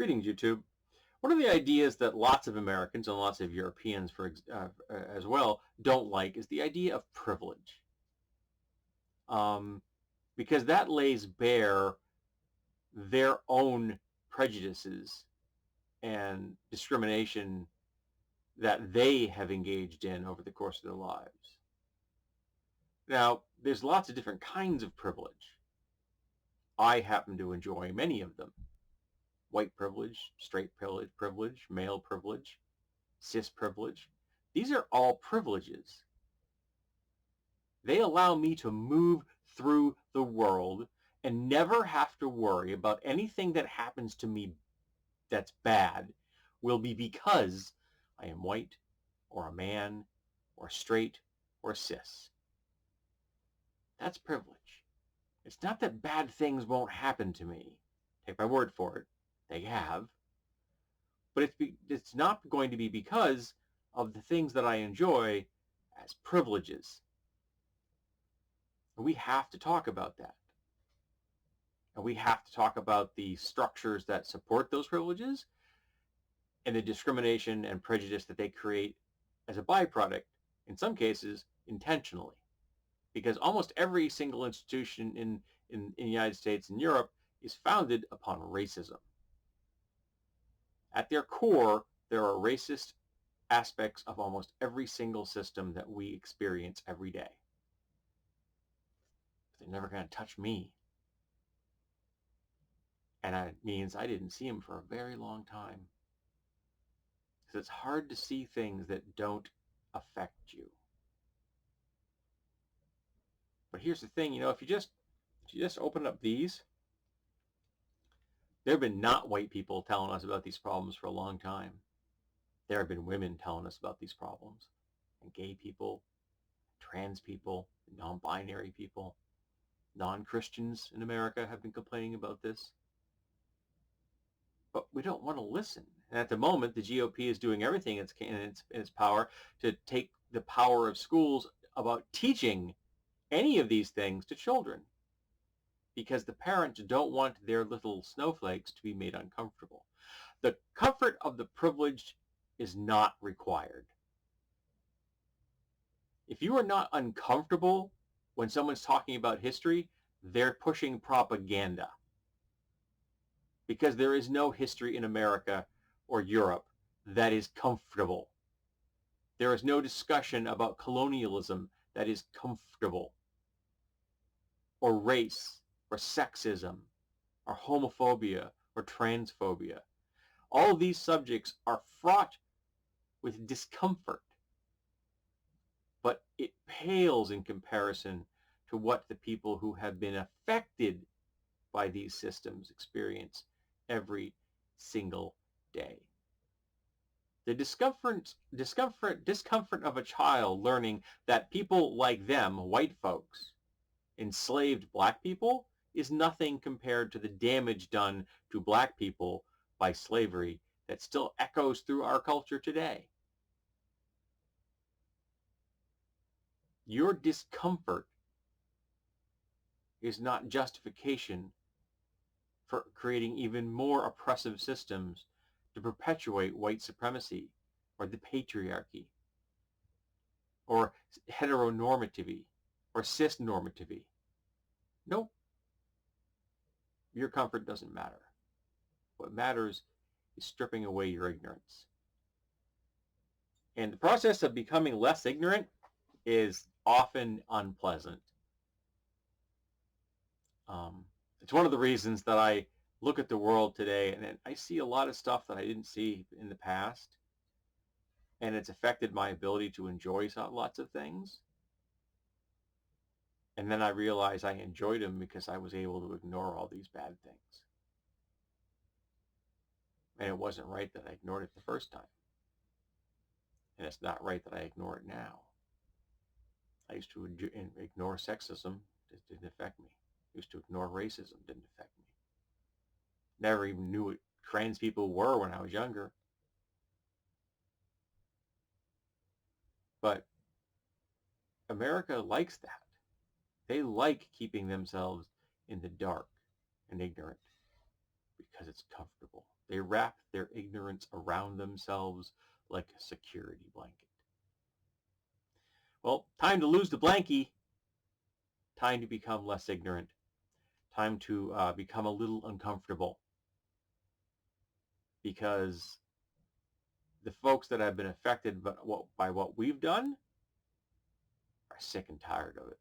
Greetings, YouTube. One of the ideas that lots of Americans and lots of Europeans as well don't like is the idea of privilege. Because that lays bare their own prejudices and discrimination that they have engaged in over the course of their lives. Now, there's lots of different kinds of privilege. I happen to enjoy many of them. White privilege, straight privilege, male privilege, cis privilege. These are all privileges. They allow me to move through the world and never have to worry about anything that happens to me that's bad will be because I am white or a man or straight or cis. That's privilege. It's not that bad things won't happen to me. Take my word for it. They have. But it's not going to be because of the things that I enjoy as privileges. And we have to talk about that. And we have to talk about the structures that support those privileges and the discrimination and prejudice that they create as a byproduct, in some cases, intentionally. Because almost every single institution in the United States and Europe is founded upon racism. At their core, there are racist aspects of almost every single system that we experience every day. But they're never going to touch me. And that means I didn't see them for a very long time. Because it's hard to see things that don't affect you. But here's the thing, if you just open up these, there have been not white people telling us about these problems for a long time. There have been women telling us about these problems, and gay people, trans people, non-binary people, non-Christians in America have been complaining about this. But we don't want to listen. And at the moment, the GOP is doing everything in its power to take the power of schools about teaching any of these things to children, because the parents don't want their little snowflakes to be made uncomfortable. The comfort of the privileged is not required. If you are not uncomfortable when someone's talking about history, they're pushing propaganda. Because there is no history in America or Europe that is comfortable. There is no discussion about colonialism that is comfortable, or race, or sexism, or homophobia, or transphobia. All of these subjects are fraught with discomfort, but it pales in comparison to what the people who have been affected by these systems experience every single day. The discomfort of a child learning that people like them, white folks, enslaved black people, is nothing compared to the damage done to black people by slavery that still echoes through our culture today. Your discomfort is not justification for creating even more oppressive systems to perpetuate white supremacy or the patriarchy or heteronormativity or cisnormativity. Nope. Your comfort doesn't matter. What matters is stripping away your ignorance. And the process of becoming less ignorant is often unpleasant. It's one of the reasons that I look at the world today and I see a lot of stuff that I didn't see in the past, and it's affected my ability to enjoy lots of things. And then I realize I enjoyed them because I was able to ignore all these bad things. And it wasn't right that I ignored it the first time. And it's not right that I ignore it now. I used to ignore sexism. It didn't affect me. I used to ignore racism. Didn't affect me. Never even knew what trans people were when I was younger. But America likes that. They like keeping themselves in the dark and ignorant because it's comfortable. They wrap their ignorance around themselves like a security blanket. Well, time to lose the blankie. Time to become less ignorant. Time to become a little uncomfortable, because the folks that have been affected by what we've done are sick and tired of it.